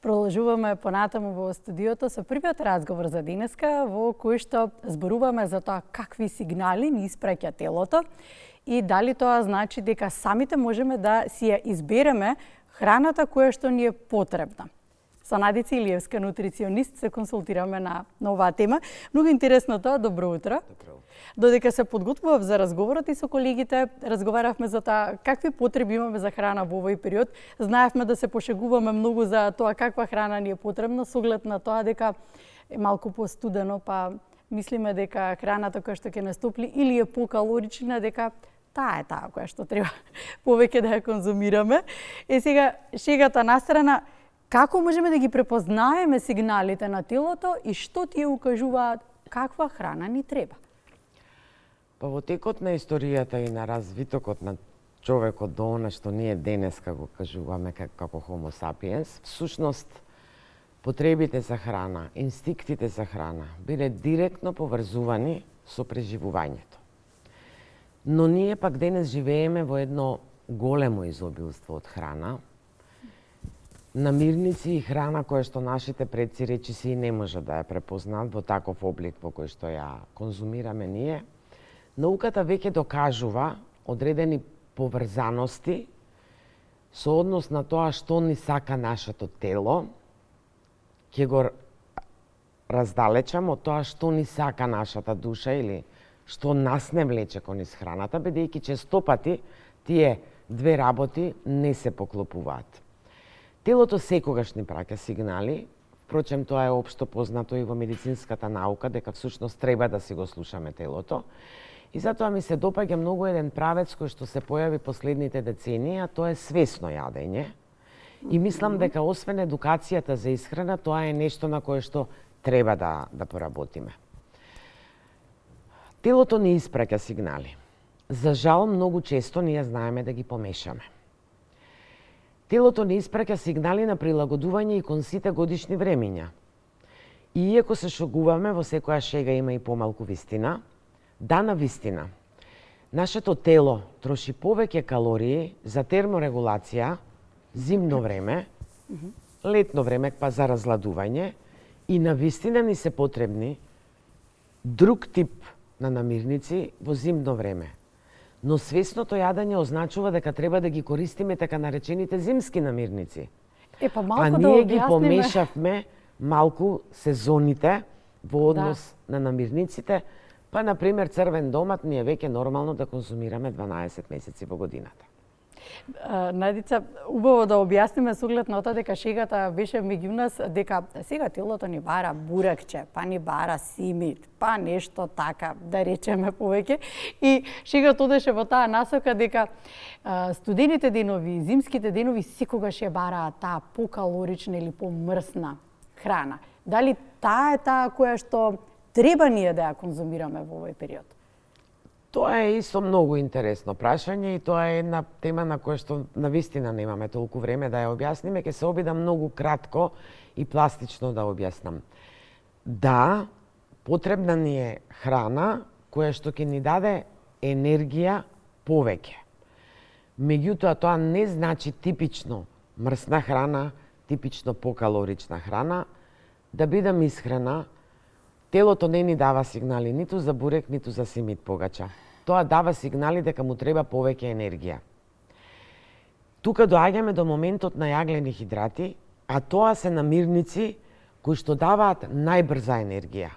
Продолжуваме понатаму во студиото со првиот разговор за денеска, во кој што зборуваме за тоа какви сигнали ни испраќа телото и дали тоа значи дека самите можеме да си ја избереме храната која што ни е потребна. Со Надица Илиевска, нутриционист, се консултираме на оваа тема. Многу интересно тоа, добро утро. Добро. Додека се подготвував за разговорот и со колегите, разговаравме за тоа какви потреби имаме за храна во овој период. Знаевме да се пошегуваме многу за тоа каква храна ни е потребна, со оглед на тоа дека е малку постудено, па мислиме дека храната која што ќе настопли или е покалорична, дека таа е таа која што треба повеќе да ја конзумираме. Сега, шегата настрана, како можеме да ги препознаеме сигналите на телото и што тие укажуваат каква храна ни треба? Па во текот на историјата и на развитокот на човекот до она што ние денеска го кажуваме како Homo sapiens, всушност потребите за храна, инстинктите за храна биле директно поврзувани со преживувањето. Но ние пак денес живееме во едно големо изобилство од храна, намирници и храна која што нашите предци речиси не може да ја препознаат во таков облик во кој што ја конзумираме ние. Науката веќе докажува одредени поврзаности со однос на тоа што ни сака нашето тело, ќе го раздалечам од тоа што ни сака нашата душа или што нас не влече кон низ храната, бидејќи честопати тие две работи не се поклопуваат. Телото секогаш ни праќа сигнали, впрочем тоа е општо познато и во медицинската наука, дека всушност треба да си го слушаме телото. И затоа ми се допаѓа многу еден правец кој што се појави последните децении, а тоа е свесно јадење. И мислам дека освен едукацијата за исхрана, тоа е нешто на кое што треба да поработиме. Телото ни испраќа сигнали. За жал, многу често ние знаеме да ги помешаме. Телото ни испраќа сигнали на прилагодување и кон сите годишни времиња. И иако се шогуваме, во секоја шега има и помалку вистина, да, на вистина, нашето тело троши повеќе калории за терморегулација зимно време, летно време па за разладување и на вистина ни се потребни друг тип на намирници во зимно време. Но свесното јадење означува дека треба да ги користиме така наречените зимски намирници. Малку а ние ги помешавме малку сезоните во однос на намирниците. Па, например, црвен домат ни е веќе нормално да конзумираме 12 месеци во годината. Надица, убаво да објасниме со оглед на тоа дека шегата беше меѓу нас, дека сега телото ни бара бурекче, па ни бара симит, па нешто така, да речеме повеќе. И шегата одеше во таа насока дека студените денови, зимските денови секогаш ја бараат таа покалорична или помрсна храна. Дали таа е таа која што треба ние да ја конзумираме во овој период? Тоа е исто многу интересно прашање и тоа е една тема на која што навистина немаме толку време да ја објасниме. Ќе се обидам многу кратко и пластично да објаснам. Да, потребна ни е храна која што ќе ни даде енергија повеќе. Меѓутоа, тоа не значи типично мрсна храна, типично покалорична храна. Да бидам исхрена, телото не ни дава сигнали ниту за бурек, ниту за симит погача. Тоа дава сигнали дека му треба повеќе енергија. Тука доаѓаме до моментот на јаглени хидрати, а тоа се намирници кои што даваат најбрза енергија.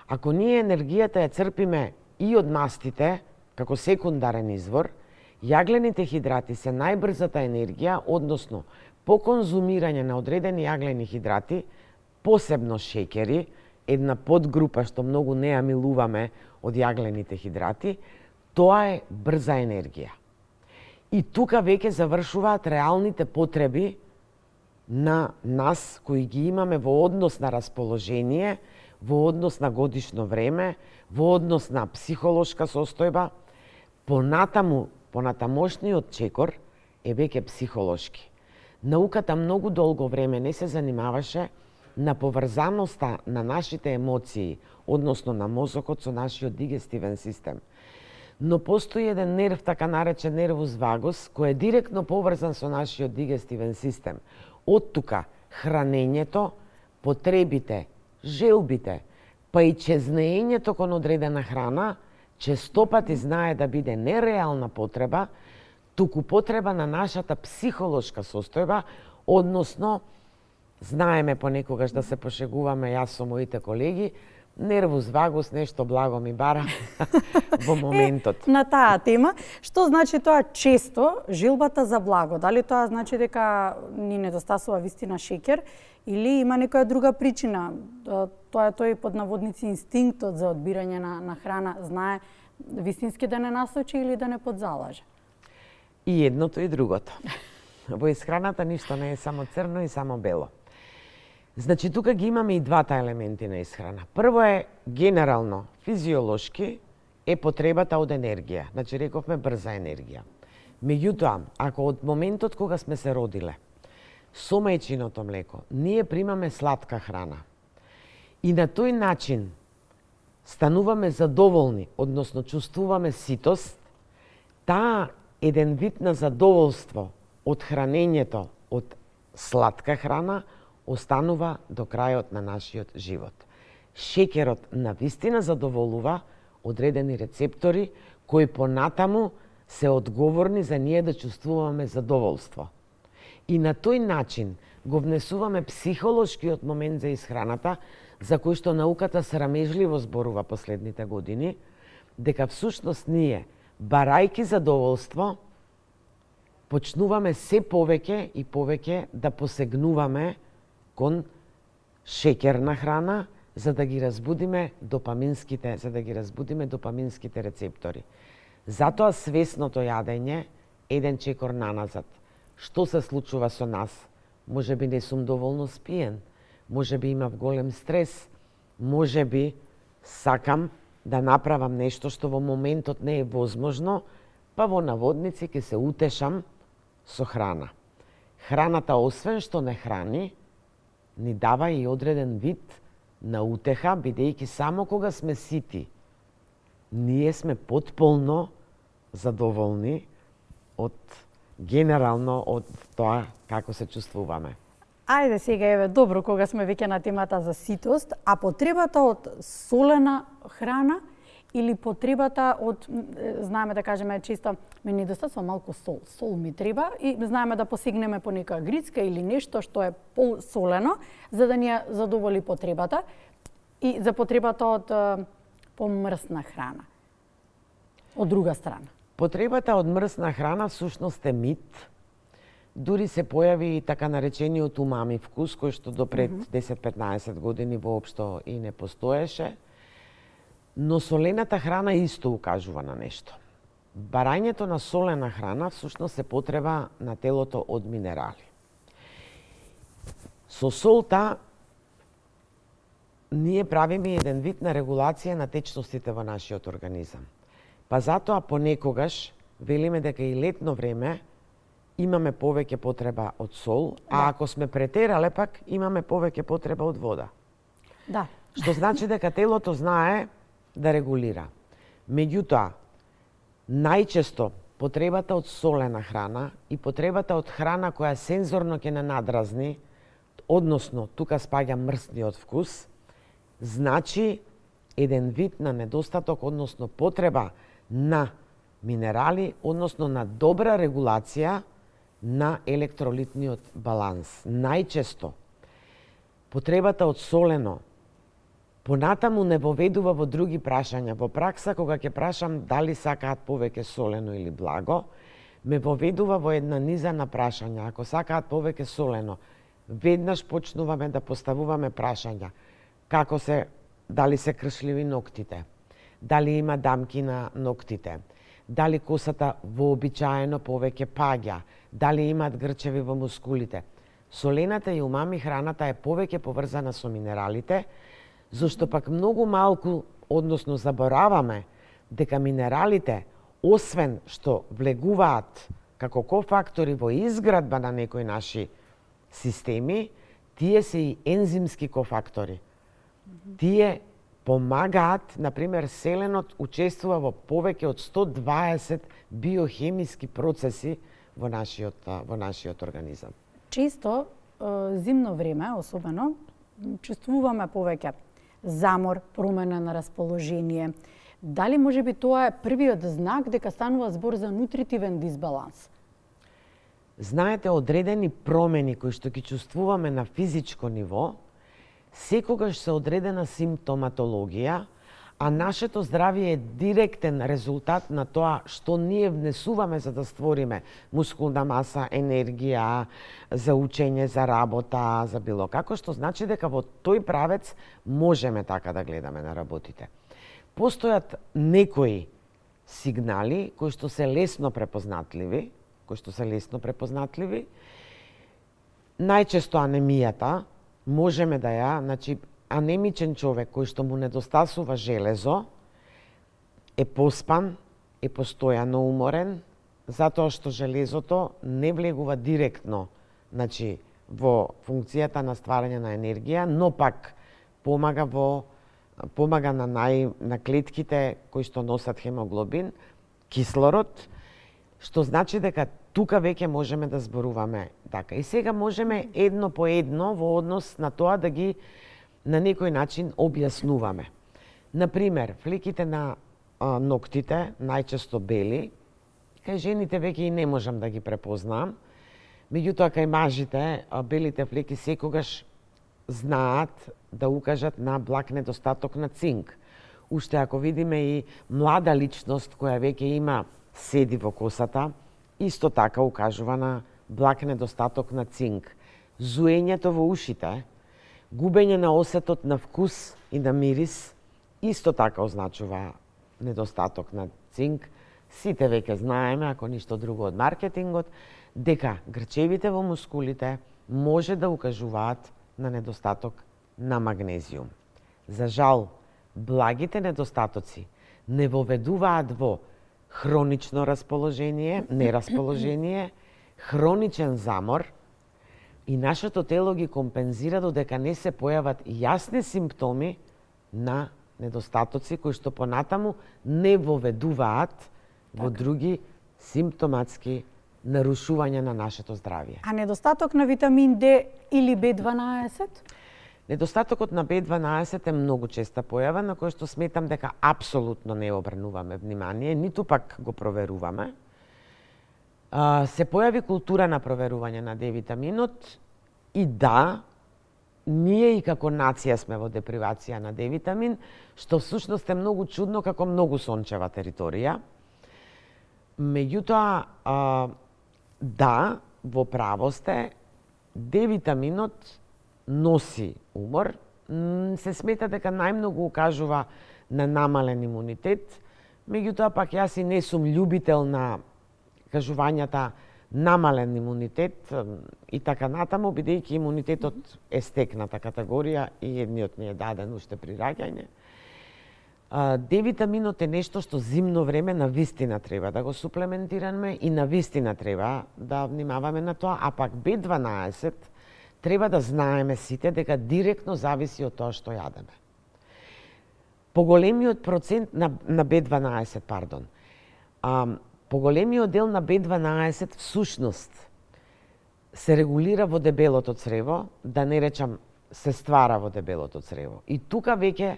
Ако ние енергијата ја црпиме и од мастите, како секундарен извор, јаглените хидрати се најбрзата енергија, односно по конзумирање на одредени јаглени хидрати, посебно шеќери, една подгрупа што многу не ја милуваме од јаглените хидрати, тоа е брза енергија. И тука веќе завршуваат реалните потреби на нас кои ги имаме во однос на расположение, во однос на годишно време, во однос на психолошка состојба. Понатамошниот чекор е веќе психолошки. Науката многу долго време не се занимаваше на поврзаноста на нашите емоции, односно на мозокот со нашиот дигестивен систем. Но постои еден нерв, така наречен нервус вагус, кој е директно поврзан со нашиот дигестивен систем. Од тука хранењето, потребите, желбите, па и чезнеењето кон одредена храна, често пати знае да биде нереална потреба, туку потреба на нашата психолошка состојба, односно, знаеме понекогаш да се пошегуваме јас со моите колеги, нервус вагус, нешто благо ми бара во моментот. На таа тема, што значи тоа често, желбата за благо? Дали тоа значи дека ни недостасува вистина шеќер или има некоја друга причина? Тоа е тој под наводници инстинктот за одбирање на храна, знае вистински да не насочи или да не подзалаже? И едното и другото. Во исхраната ништо не е само црно и само бело. Значи, тука ги имаме и двата елементи на исхрана. Прво е генерално, физиолошки, е потребата од енергија. Значи, рековме брза енергија. Меѓутоа, ако од моментот кога сме се родиле, со мајчиното млеко, ние примаме сладка храна и на тој начин стануваме задоволни, односно чувствуваме ситост, таа еден вид на задоволство од хранењето од сладка храна останува до крајот на нашиот живот. Шеќерот навистина задоволува одредени рецептори кои понатаму се одговорни за ние да чувствуваме задоволство. И на тој начин го внесуваме психолошкиот момент за исхраната, за кој што науката срамежливо зборува последните години, дека всушност ние, барајки задоволство, почнуваме се повеќе и повеќе да посегнуваме кон шеќерна храна, за да ги разбудиме допаминските рецептори. Затоа свесното јадење еден чекор наназад. Што се случува со нас? Можеби не сум доволно спиен, можеби имав голем стрес, можеби сакам да направам нешто што во моментот не е возможно, па во наводници ќе се утешам со храна. Храната, освен што не храни, ни дава и одреден вид на утеха, бидејќи само кога сме сити, ние сме потполно задоволни генерално од тоа како се чувствуваме. Ајде сега, еве, добро кога сме веќе на темата за ситост, а потребата од солена храна или потребата од, знаеме да кажеме чисто, ми недостасува малку сол, сол ми треба и знаеме да посегнеме по некоја грицка или нешто што е посолено, за да ни ја задоволи потребата и за потребата од помрсна храна. Од друга страна. Потребата од мрсна храна всушност е мит. Дури се појави и така наречениот умами вкус, кој што до пред 10-15 години воопшто и не постоеше. Но солената храна исто укажува на нешто. Барањето на солена храна всушност е потреба на телото од минерали. Со солта ние правиме еден вид на регулација на течностите во нашиот организам. Па затоа понекогаш велиме дека и летно време имаме повеќе потреба од сол, а ако сме претерале пак имаме повеќе потреба од вода. Да. Што значи дека телото знае да регулира. Меѓутоа, најчесто потребата од солена храна и потребата од храна која сензорно ќе не надразни, односно тука спаѓа мрсниот вкус, значи еден вид на недостаток, односно потреба на минерали, односно на добра регулација на електролитниот баланс. Најчесто потребата од солено понатаму не воведува во други прашања. Во пракса, кога ќе прашам дали сакаат повеќе солено или благо, ме воведува во една низа на прашања. Ако сакаат повеќе солено, веднаш почнуваме да поставуваме прашања. Како се, дали се кршливи ноктите, дали има дамки на ноктите, дали косата вообичаено повеќе паѓа, дали имаат грчеви во мускулите. Солената и умами храната е повеќе поврзана со минералите, зашто пак многу малку, односно забораваме, дека минералите, освен што влегуваат како кофактори во изградба на некои наши системи, тие се и ензимски кофактори. Тие помагаат, например, селенот учествува во повеќе од 120 биохемиски процеси во нашиот организам. Често зимно време, особено, чувствуваме повеќе замор, промена на расположение. Дали можеби тоа е првиот знак дека станува збор за нутритивен дисбаланс? Знаете, одредени промени кои што ги чувствуваме на физичко ниво, секогаш се одредена симптоматологија, а нашето здравје е директен резултат на тоа што ние внесуваме за да створиме мускулна маса, енергија, за учење, за работа, за било како, што значи дека во тој правец можеме така да гледаме на работите. Постојат некои сигнали кои што се лесно препознатливи, најчесто анемијата, можеме да ја, значи, анемичен човек кој што му недостасува железо, е поспан, е постојано уморен, затоа што железото не влегува директно, значи, во функцијата на стварање на енергија, но пак помага на клетките кои што носат хемоглобин, кислород, што значи дека тука веќе можеме да зборуваме така. И сега можеме едно по едно во однос на тоа да ги на некој начин објаснуваме. Например, флеките на ноктите, најчесто бели, кај жените веќе и не можам да ги препознаам, меѓутоа кај мажите белите флеки секогаш знаат да укажат на благ недостаток на цинк. Уште ако видиме и млада личност која веќе има седи во косата, исто така укажува на благ недостаток на цинк. Зуењето во ушите, губење на осетот на вкус и на мирис, исто така означува недостаток на цинк. Сите веќе знаеме, ако ништо друго од маркетингот, дека грчевите во мускулите може да укажуваат на недостаток на магнезиум. За жал, благите недостатоци не воведуваат во хронично нерасположение, хроничен замор, и нашето тело ги компензира додека не се појават јасни симптоми на недостатоци кои што понатаму не воведуваат во други симптоматски нарушувања на нашето здравје. А недостаток на витамин Д или B12? Недостатокот на B12 е многу честа појава на кој што сметам дека апсолутно не обрнуваме внимание, ниту пак го проверуваме. Се појави култура на проверување на Д витаминот и да, ние и како нација сме во депривација на Д витамин, што всушност е многу чудно како многу сончева територија. Меѓутоа, да, во право сте, Д витаминот носи умор, се смета дека најмногу укажува на намален имунитет, меѓутоа пак јас и не сум љубител на кажувањата намален имунитет и така натаму, бидејќи имунитетот е стекната категорија и едниот ни е даден уште при раѓање. Д витаминот е нешто што зимно време на вистина треба да го суплементираме и на вистина треба да внимаваме на тоа, а пак B12 треба да знаеме сите дека директно зависи од тоа што јадеме. Поголемиот процент на B12, пардон, поголемиот дел на B12 всушност се регулира во дебелото црево, да не речам се ствара во дебелото црево. И тука веќе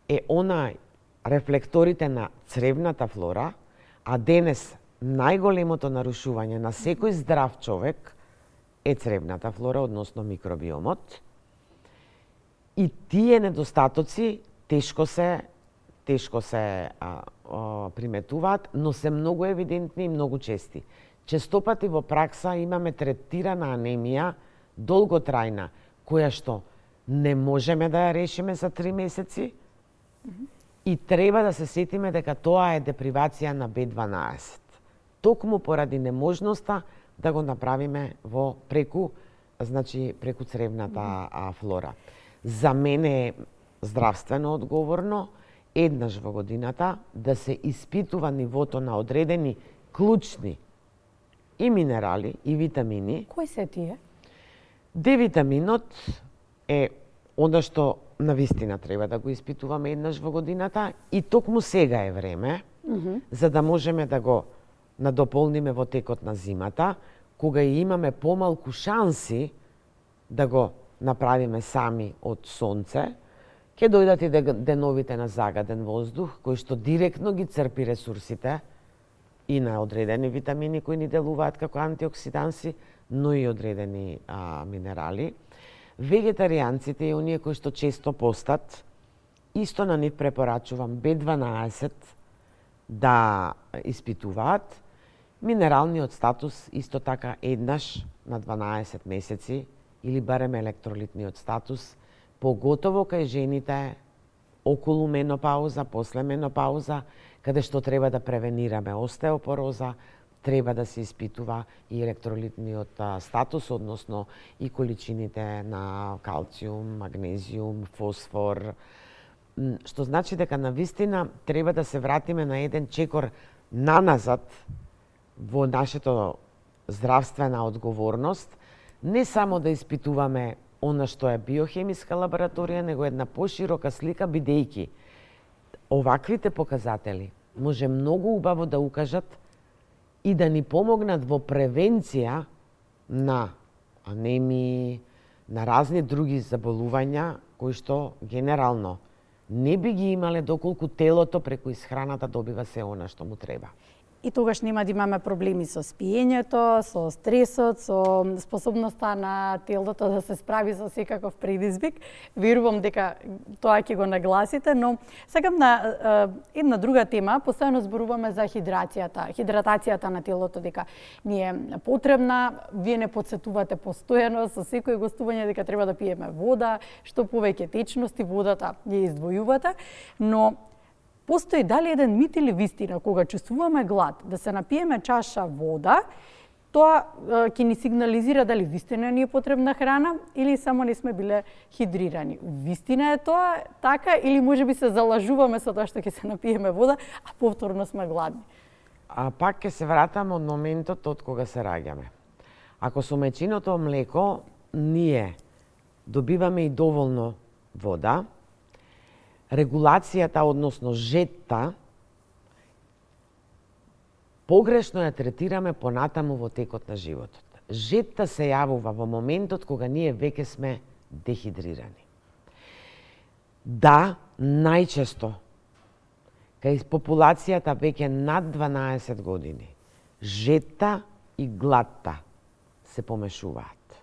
е онај рефлекторите на цревната флора, а денес најголемото нарушување на секој здрав човек е цревната флора, односно микробиомот. И тие недостатоци тешко се приметуваат, но се многу евидентни и многу чести. Честопати во пракса имаме третирана анемија, долготрајна, која што не можеме да ја решиме за 3 месеци, и треба да се сетиме дека тоа е депривација на B12. Токму поради неможноста да го направиме преку цревната флора. За мене е здравствено одговорно еднаш во годината да се испитува нивото на одредени клучни и минерали и витамини. Кои се тие? Д витаминот е она што навистина треба да го испитуваме еднаш во годината и токму сега е време, за да можеме да го надополниме во текот на зимата, кога и имаме помалку шанси да го направиме сами од сонце, ќе дојдат и деновите на загаден воздух, кој што директно ги црпи ресурсите и на одредени витамини кои ни делуваат како антиоксиданси, но и одредени минерали. Вегетаријанците и оние кои што често постат, исто на нив препорачувам B12 да испитуваат. Минералниот статус исто така еднаш на 12 месеци или барем електролитниот статус, поготово кај жените околу менопауза, после менопауза, каде што треба да превенираме остеопороза, треба да се испитува и електролитниот статус, односно и количините на калциум, магнезиум, фосфор, што значи дека навистина треба да се вратиме на еден чекор наназад во нашето здравствена одговорност, не само да испитуваме она што е биохемиска лабораторија, него една поширока слика, бидејќи оваквите показатели може многу убаво да укажат и да ни помогнат во превенција на анемии, на разни други заболувања кои што генерално не би ги имале доколку телото преку исхраната добива се она што му треба. И тогаш нема да имаме проблеми со спиењето, со стресот, со способноста на телото да се справи со секаков предизвик. Верувам дека тоа ќе го нагласите, но сакам на една друга тема. Постојано зборуваме за хидратацијата на телото, дека ни е потребна. Вие не подсетувате постојано со секој гостување дека треба да пиеме вода, што повеќе течности, водата ја издвојувате, но постои дали еден мит или вистина, кога чувствуваме глад, да се напиеме чаша вода, тоа ќе ни сигнализира дали вистина ни е потребна храна или само не сме биле хидрирани. Вистина е тоа така или можеби се залажуваме со тоа што ќе се напиеме вода, а повторно сме гладни? А пак ќе се вратам од моментот од кога се раѓаме. Ако со мечиното млеко ние добиваме и доволно вода, регулацијата, односно жетта, погрешно ја третираме понатаму во текот на животот. Жетта се јавува во моментот кога ние веќе сме дехидрирани. Да, најчесто, кај популацијата веќе над 12 години, жетта и гладта се помешуваат.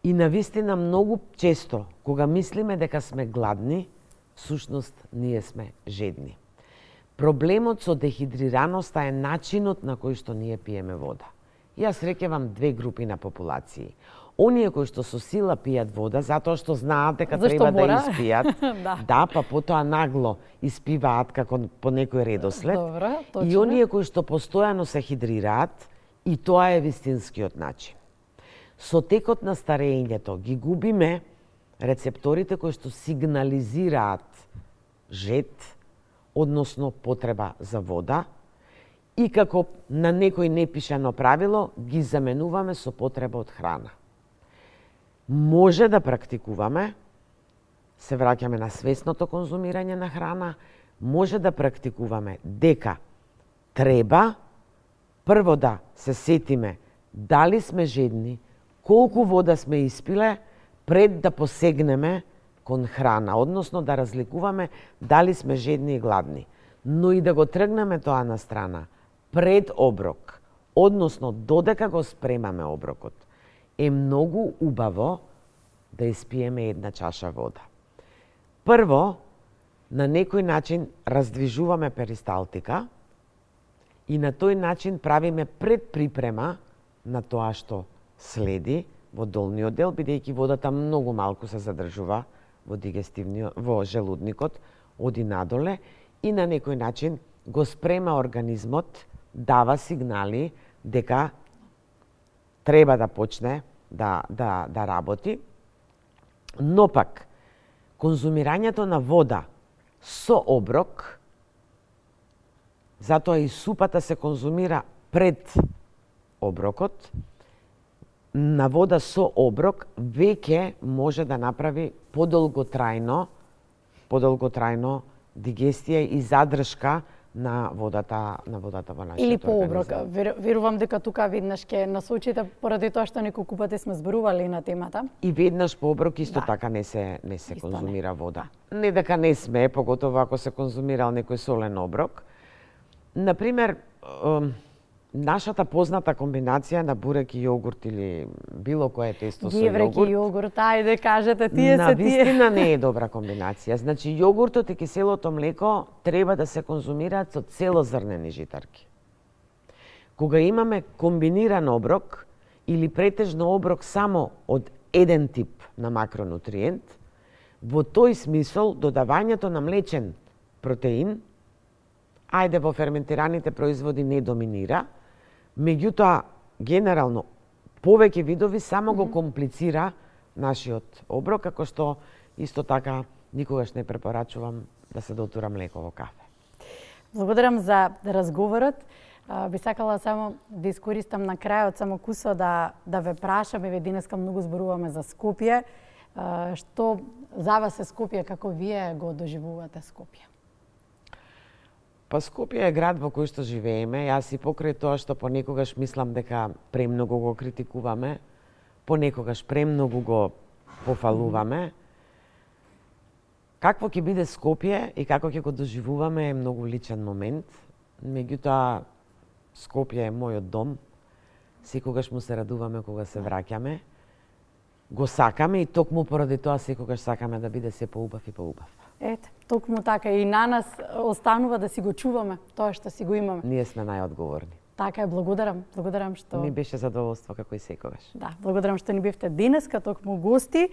И навистина многу често, кога мислиме дека сме гладни, всушност ние сме жедни. Проблемот со дехидрираноста е начинот на кој што ние пиеме вода. Јас рекевам две групи на популации. Оние кои што со сила пијат вода затоа што знаат дека треба да испијат, да, па потоа нагло испиваат како по некој редослед. Добро, точно. И оние кои што постојано се хидрираат, и тоа е вистинскиот начин. Со текот на старењето ги губиме рецепторите кои што сигнализираат жет, односно потреба за вода, и како на некој непишано правило ги заменуваме со потреба од храна. Може да практикуваме, се враќаме на свесното конзумирање на храна, може да практикуваме дека треба прво да се сетиме дали сме жедни, колку вода сме испиле, пред да посегнеме кон храна, односно да разликуваме дали сме жедни и гладни. Но и да го тргнеме тоа на страна, пред оброк, односно додека го спремаме оброкот, е многу убаво да испиеме една чаша вода. Прво, на некој начин раздвижуваме перисталтика и на тој начин правиме предприпрема на тоа што следи во долниот дел, бидејќи водата многу малку се задржува во желудникот, оди надоле и на некој начин го спрема организмот, дава сигнали дека треба да почне да работи. Но пак, конзумирањето на вода со оброк, затоа и супата се конзумира пред оброкот, на вода со оброк веќе може да направи подолготрајно дигестија и задршка на водата во нашиот Или по оброк. организам. Верувам дека тука веднаш ќе насочите поради тоа што неколку пати сме зборували на темата. И веднаш по оброк исто Да. така не се Исто конзумира вода. Не дека не сме, поготово ако се конзумирал некој солен оброк. Например, нашата позната комбинација на бурек и јогурт или било кое тесто со Геврек јогурт, и јогурт, ајде кажете, тие се тие. навистина не е добра комбинација. Значи, јогуртот и киселото млеко треба да се конзумираат со целозрнени житарки. Кога имаме комбиниран оброк или претежно оброк само од еден тип на макронутриент, во тој смисол додавањето на млечен протеин, ајде во ферментираните производи не доминира, меѓутоа генерално повеќе видови само го комплицира нашиот оброк, како што исто така никогаш не препорачувам да се дотура млеко во кафе. Благодарам за разговорот. Би сакала само да искористам на крајот само кусо да ве прашам, еве денеска многу зборуваме за Скопје. Што за вас е Скопје, како вие го доживувате Скопје? Па Скопје е град во кој што живееме. Јас и покрај тоа што понекогаш мислам дека премногу го критикуваме, понекогаш премногу го пофалуваме. Какво ќе биде Скопје и како ќе го доживуваме е многу личен момент. Меѓутоа, Скопје е мојот дом. Секогаш му се радуваме кога се враќаме. Го сакаме и токму поради тоа секогаш сакаме да биде се поубав и поубав. Ете, токму така и на нас останува да си го чуваме, тоа што си го имаме. Ние сме најодговорни. Така е, благодарам што... Ми беше задоволство како и секогаш. Да, благодарам што ни бевте денеска токму гости.